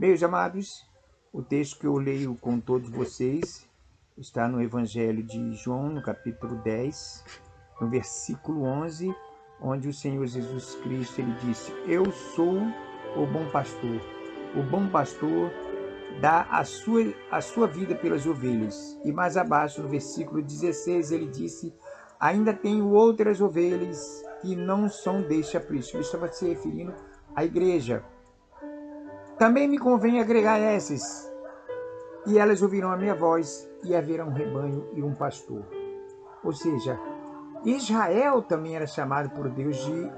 Meus amados, o texto que eu leio com todos vocês está no Evangelho de João, no capítulo 10, no versículo 11, onde o Senhor Jesus Cristo ele disse: Eu sou o bom pastor. O bom pastor dá a sua vida pelas ovelhas. E mais abaixo, no versículo 16, ele disse: Ainda tenho outras ovelhas que não são deste aprisco. Ele estava se referindo à igreja. Também me convém agregar essas, e elas ouvirão a minha voz, e haverá um rebanho e um pastor. Ou seja, Israel também era chamado por Deus de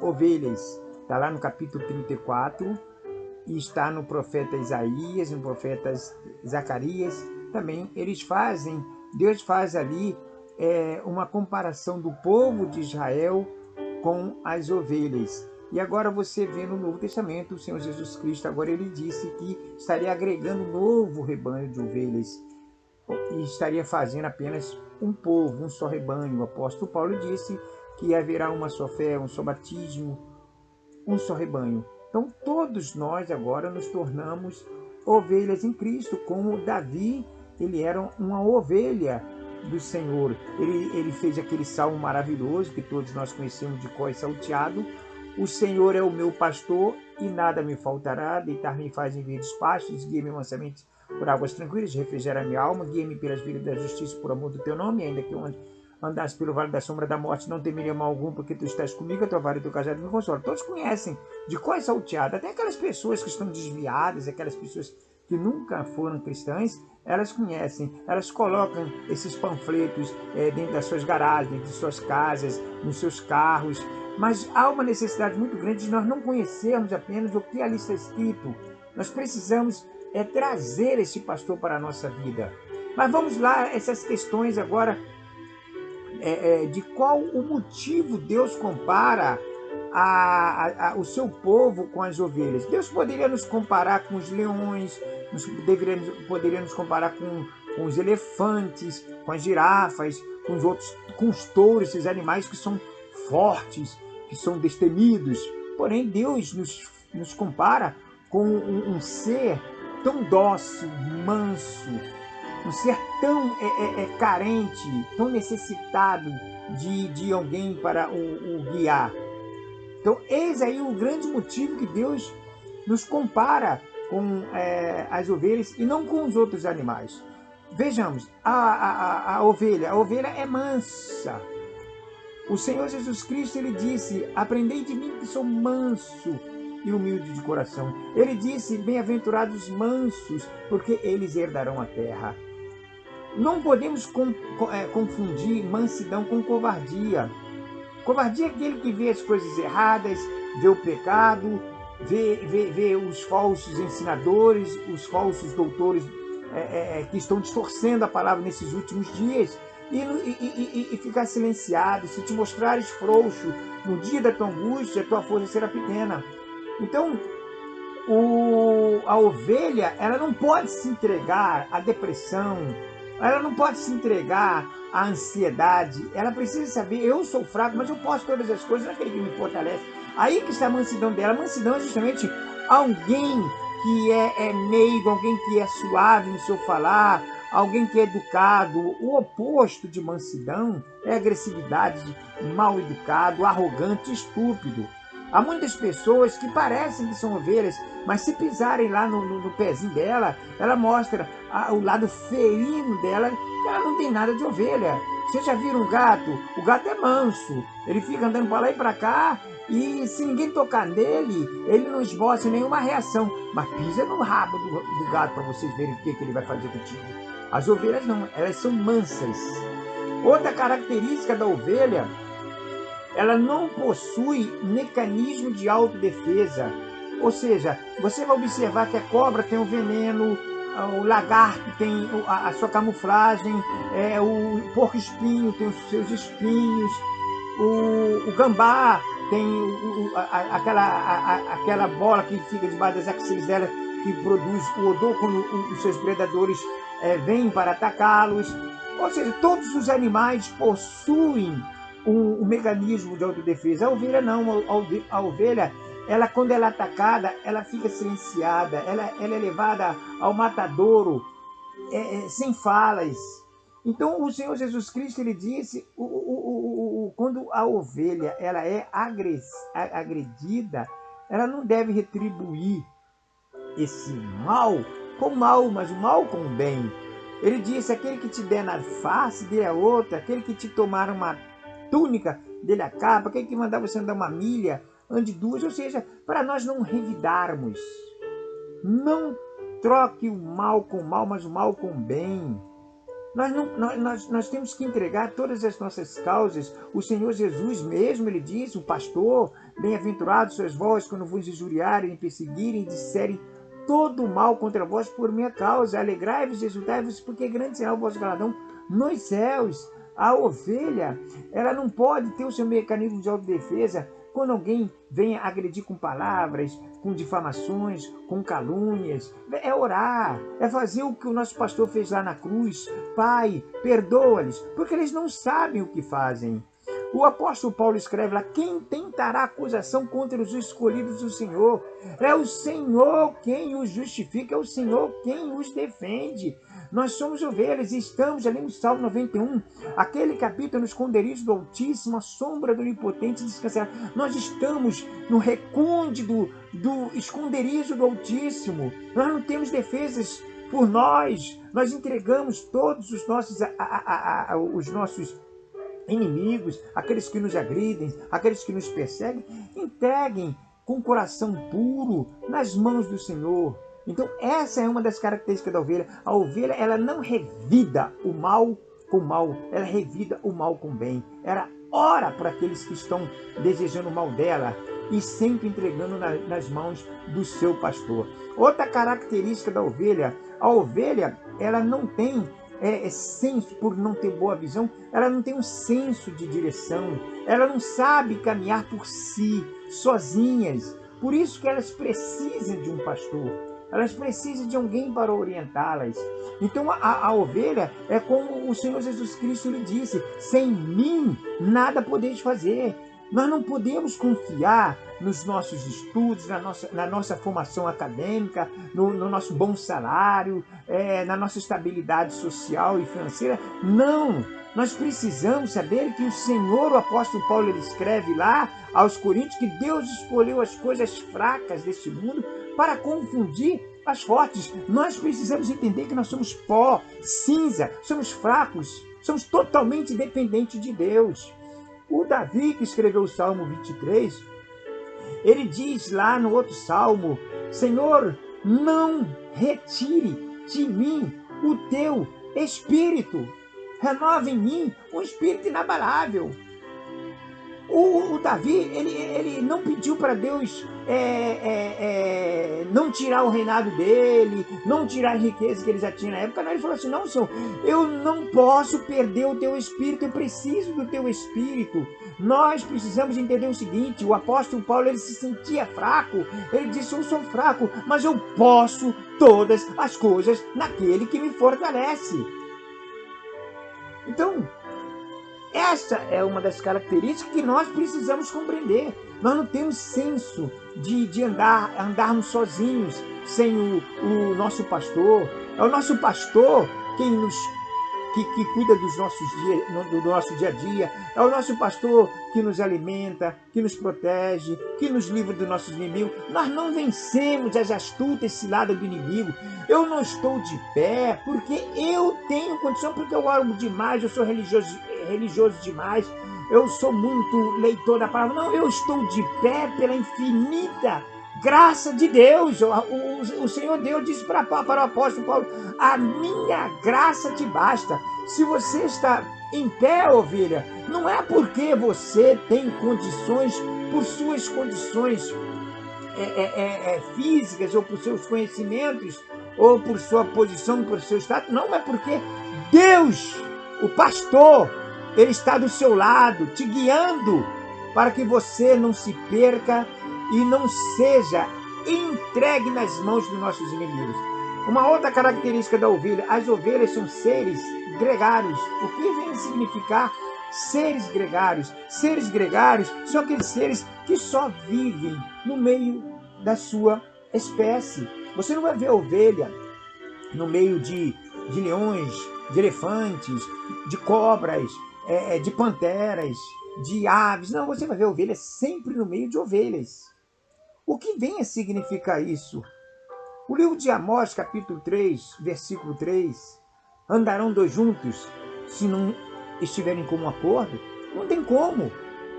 ovelhas. Está lá no capítulo 34, e está no profeta Isaías, no profeta Zacarias. Também Deus faz ali uma comparação do povo de Israel com as ovelhas. E agora você vê no Novo Testamento, o Senhor Jesus Cristo, agora ele disse que estaria agregando um novo rebanho de ovelhas e estaria fazendo apenas um povo, um só rebanho. O apóstolo Paulo disse que haverá uma só fé, um só batismo, um só rebanho. Então todos nós agora nos tornamos ovelhas em Cristo, como Davi, ele era uma ovelha do Senhor. Ele fez aquele salmo maravilhoso que todos nós conhecemos de cor e salteado: O Senhor é o meu pastor e nada me faltará. Deitar-me faz em verdes pastos, guia-me mansamente por águas tranquilas, refrigera minha alma, guia-me pelas vidas da justiça por amor do teu nome. Ainda que eu andasse pelo vale da sombra da morte, não temeria mal algum, porque tu estás comigo, a tua vara e o teu cajado me consolam. Todos conhecem de cor e salteado, até aquelas pessoas que estão desviadas, aquelas pessoas que nunca foram cristãs, elas conhecem, elas colocam esses panfletos dentro das suas garagens, dentro de suas casas, nos seus carros. Mas há uma necessidade muito grande de nós não conhecermos apenas o que ali está escrito. Nós precisamos trazer esse pastor para a nossa vida. Mas vamos lá, essas questões agora de qual o motivo Deus compara o seu povo com as ovelhas. Deus poderia nos comparar com os leões, poderia nos comparar com os elefantes, com as girafas, com os touros, esses animais que são fortes, que são destemidos. Porém, Deus nos compara com um ser tão dócil, manso, um ser tão carente, tão necessitado de alguém para o guiar. Então, eis aí o grande motivo que Deus nos compara com as ovelhas e não com os outros animais. Vejamos, a ovelha é mansa. O Senhor Jesus Cristo, ele disse: Aprendei de mim que sou manso e humilde de coração. Ele disse: Bem-aventurados mansos, porque eles herdarão a terra. Não podemos confundir mansidão com covardia. Covardia é aquele que vê as coisas erradas, vê o pecado, vê os falsos ensinadores, os falsos doutores que estão distorcendo a palavra nesses últimos dias, e ficar silenciado. Se te mostrares frouxo no dia da tua angústia, a tua força será pequena. Então, a ovelha, ela não pode se entregar à depressão, ela não pode se entregar à ansiedade. Ela precisa saber: eu sou fraco, mas eu posso todas as coisas naquele que me fortalece. Aí que está a mansidão dela. A mansidão é justamente alguém que é meigo, alguém que é suave no seu falar, alguém que é educado. O oposto de mansidão é agressividade, mal educado, arrogante, estúpido. Há muitas pessoas que parecem que são ovelhas, mas se pisarem lá no pezinho dela, ela mostra o lado ferino dela, que ela não tem nada de ovelha. Vocês já viram um gato? O gato é manso, ele fica andando para lá e para cá, e se ninguém tocar nele, ele não esboça nenhuma reação. Mas pisa no rabo do gato para vocês verem o que ele vai fazer contigo. As ovelhas não, elas são mansas. Outra característica da ovelha: ela não possui mecanismo de autodefesa. Ou seja, você vai observar que a cobra tem o veneno, o lagarto tem a sua camuflagem, o porco-espinho tem os seus espinhos, o gambá tem aquela bola que fica debaixo das axilas dela, que produz o odor quando os seus predadores vêm para atacá-los. Ou seja, todos os animais possuem um mecanismo de autodefesa. A ovelha não. A ovelha ela, quando ela é atacada, ela fica silenciada, ela é levada ao matadouro, sem falas. Então o Senhor Jesus Cristo, ele disse, quando a ovelha ela é agredida, ela não deve retribuir esse mal com mal, mas o mal com o bem. Ele disse, aquele que te der na face, dê a outra, aquele que te tomar uma túnica, dê-lhe a capa, aquele que mandar você andar uma milha, ande duas. Ou seja, para nós não revidarmos, não troque o mal com o mal, mas o mal com o bem. Nós temos que entregar todas as nossas causas. O Senhor Jesus mesmo, ele diz, o pastor, bem-aventurados sois vós quando vos injuriarem, perseguirem, disserem todo mal contra vós por minha causa. Alegrai-vos, exultai-vos, porque grande será o vosso galardão nos céus. A ovelha, ela não pode ter o seu mecanismo de autodefesa quando alguém vem agredir com palavras, com difamações, com calúnias. É orar, é fazer o que o nosso pastor fez lá na cruz. Pai, perdoa-lhes, porque eles não sabem o que fazem. O apóstolo Paulo escreve lá, quem tentará acusação contra os escolhidos do Senhor? É o Senhor quem os justifica, é o Senhor quem os defende. Nós somos ovelhas e estamos ali no Salmo 91, aquele capítulo, no esconderijo do Altíssimo, a sombra do Onipotente descansará. Nós estamos no recôndito do esconderijo do Altíssimo. Nós não temos defesas por nós entregamos todos os nossos inimigos, aqueles que nos agridem, aqueles que nos perseguem, entreguem com coração puro nas mãos do Senhor. Então essa é uma das características da ovelha. A ovelha, ela não revida o mal com o mal, ela revida o mal com o bem. Ela ora para aqueles que estão desejando o mal dela e sempre entregando nas mãos do seu pastor. Outra característica da ovelha, a ovelha, ela não tem senso, por não ter boa visão, ela não tem um senso de direção, ela não sabe caminhar por si, sozinhas. Por isso que elas precisam de um pastor, elas precisam de alguém para orientá-las. Então a ovelha é como o Senhor Jesus Cristo lhe disse, sem mim nada podeis fazer. Nós não podemos confiar nos nossos estudos, na nossa formação acadêmica, no nosso bom salário, na nossa estabilidade social e financeira. Não! Nós precisamos saber que o Senhor, o apóstolo Paulo, ele escreve lá aos Coríntios que Deus escolheu as coisas fracas deste mundo para confundir as fortes. Nós precisamos entender que nós somos pó, cinza, somos fracos, somos totalmente dependentes de Deus. O Davi, que escreveu o Salmo 23, ele diz lá no outro Salmo, Senhor, não retire de mim o teu espírito, renova em mim um espírito inabalável. O Davi, ele não pediu para Deus não tirar o reinado dele, não tirar a riqueza que ele já tinha na época. Não, ele falou assim, não, Senhor, eu não posso perder o teu espírito, eu preciso do teu espírito. Nós precisamos entender o seguinte, o apóstolo Paulo, ele se sentia fraco, ele disse, eu sou fraco, mas eu posso todas as coisas naquele que me fortalece. Então, essa é uma das características que nós precisamos compreender. Nós não temos senso de andarmos sozinhos, sem o nosso pastor. É o nosso pastor que cuida do nosso dia a dia. É o nosso pastor que nos alimenta, que nos protege, que nos livra dos nossos inimigos. Nós não vencemos as astutas ciladas do inimigo. Eu não estou de pé porque eu tenho condição, porque eu oro demais, eu sou religioso demais, eu sou muito leitor da palavra. Não, eu estou de pé pela infinita graça de Deus. O Senhor Deus disse para o apóstolo Paulo, a minha graça te basta. Se você está em pé, ovelha, não é porque você tem condições, por suas condições físicas, ou por seus conhecimentos, ou por sua posição, por seu status. Não, é porque Deus, o pastor, ele está do seu lado, te guiando, para que você não se perca e não seja entregue nas mãos dos nossos inimigos. Uma outra característica da ovelha, as ovelhas são seres gregários. O que vem significar seres gregários. Seres gregários são aqueles seres que só vivem no meio da sua espécie. Você não vai ver ovelha no meio de leões, de elefantes, de cobras, de panteras, de aves. Não, você vai ver ovelhas sempre no meio de ovelhas. O que vem a significar isso? O livro de Amós, capítulo 3, versículo 3, andarão dois juntos se não estiverem em comum acordo? Não tem como.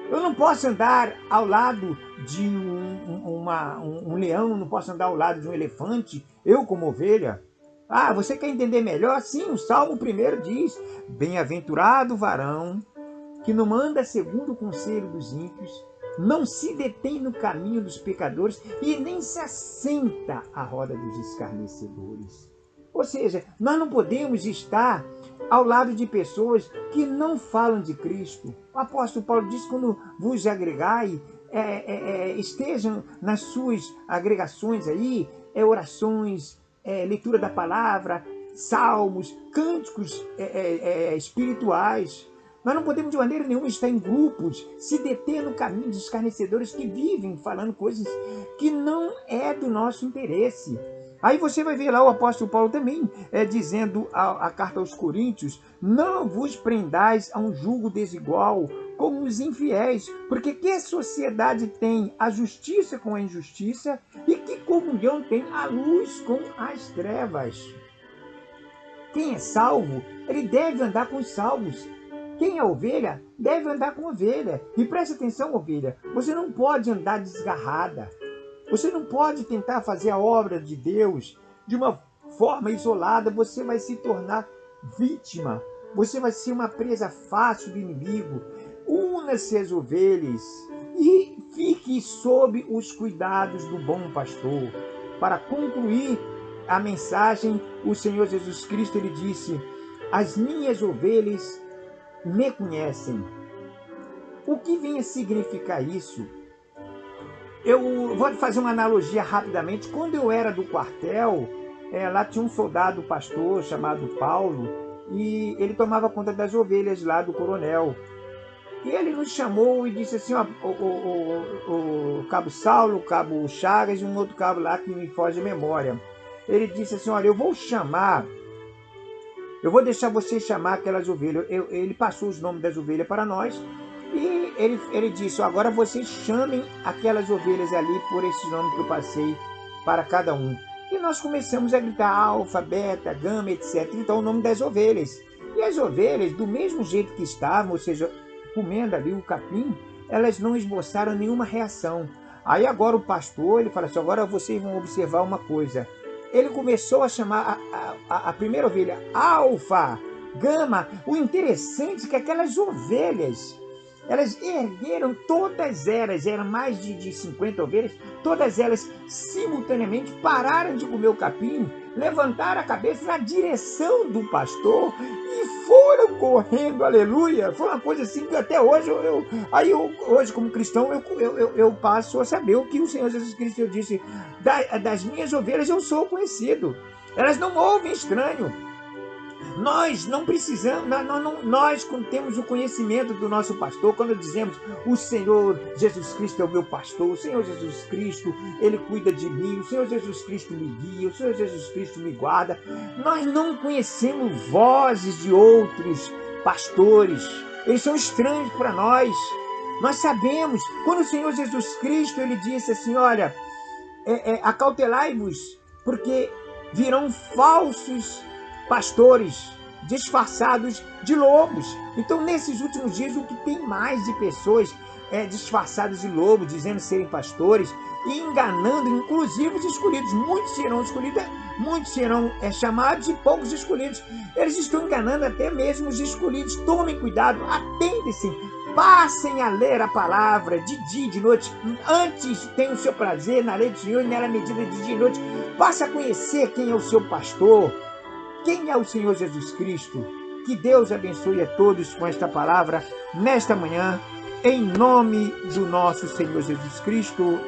Eu não posso andar ao lado de um leão, não posso andar ao lado de um elefante, eu como ovelha. Ah, você quer entender melhor? Sim, o Salmo 1 diz: bem-aventurado o varão que não anda segundo o conselho dos ímpios, não se detém no caminho dos pecadores e nem se assenta à roda dos escarnecedores. Ou seja, nós não podemos estar ao lado de pessoas que não falam de Cristo. O apóstolo Paulo diz: quando vos agregai, estejam nas suas agregações aí, orações, leitura da palavra, salmos, cânticos espirituais. Nós não podemos de maneira nenhuma estar em grupos, se deter no caminho dos escarnecedores que vivem falando coisas que não é do nosso interesse. Aí você vai ver lá o apóstolo Paulo também dizendo a carta aos Coríntios: não vos prendais a um jugo desigual como os infiéis, porque que sociedade tem a justiça com a injustiça e que comunhão tem a luz com as trevas? Quem é salvo, ele deve andar com os salvos. Quem é ovelha, deve andar com ovelha. E preste atenção, ovelha, você não pode andar desgarrada. Você não pode tentar fazer a obra de Deus de uma forma isolada. Você vai se tornar vítima. Você vai ser uma presa fácil do inimigo. Una-se às ovelhas e fique sob os cuidados do bom pastor. Para concluir a mensagem, o Senhor Jesus Cristo, ele disse: as minhas ovelhas me conhecem. O que vem a significar isso? Eu vou fazer uma analogia rapidamente. Quando eu era do quartel, lá tinha um soldado pastor chamado Paulo, e ele tomava conta das ovelhas lá do coronel. E ele nos chamou e disse assim: ó, o cabo Saulo, o cabo Chagas e um outro cabo lá que me foge a memória. Ele disse assim: olha, eu vou deixar vocês chamar aquelas ovelhas. Ele passou os nomes das ovelhas para nós. E ele disse: agora vocês chamem aquelas ovelhas ali por esses nomes que eu passei para cada um. E nós começamos a gritar alfa, beta, gama, etc. Então o nome das ovelhas. E as ovelhas, do mesmo jeito que estavam, ou seja, comendo ali o capim, elas não esboçaram nenhuma reação. Aí agora o pastor, ele fala assim: agora vocês vão observar uma coisa. Ele começou a chamar a primeira ovelha alfa, gama. O interessante é que aquelas ovelhas, elas ergueram, todas elas, eram mais de 50 ovelhas, todas elas simultaneamente pararam de comer o capim, levantaram a cabeça na direção do pastor e foram correndo, aleluia. Foi uma coisa assim que até hoje, hoje como cristão, eu passo a saber o que o Senhor Jesus Cristo disse: das minhas ovelhas eu sou conhecido, elas não ouvem estranho. Nós não precisamos, nós quando temos o conhecimento do nosso pastor, quando dizemos: o Senhor Jesus Cristo é o meu pastor, o Senhor Jesus Cristo, Ele cuida de mim, o Senhor Jesus Cristo me guia, o Senhor Jesus Cristo me guarda. Nós não conhecemos vozes de outros pastores, eles são estranhos para nós. Nós sabemos, quando o Senhor Jesus Cristo, Ele disse assim: olha, acautelai-vos, porque virão falsos pastores disfarçados de lobos. Então, nesses últimos dias, o que tem mais de pessoas disfarçadas de lobos, dizendo serem pastores e enganando, inclusive, os escolhidos. Muitos serão escolhidos, muitos serão chamados e poucos escolhidos. Eles estão enganando até mesmo os escolhidos. Tomem cuidado, atentem-se, passem a ler a palavra de dia e de noite. Antes tenham o seu prazer na lei do Senhor e nela medida de dia e noite. Passe a conhecer quem é o seu pastor. Quem é o Senhor Jesus Cristo? Que Deus abençoe a todos com esta palavra nesta manhã, em nome do nosso Senhor Jesus Cristo.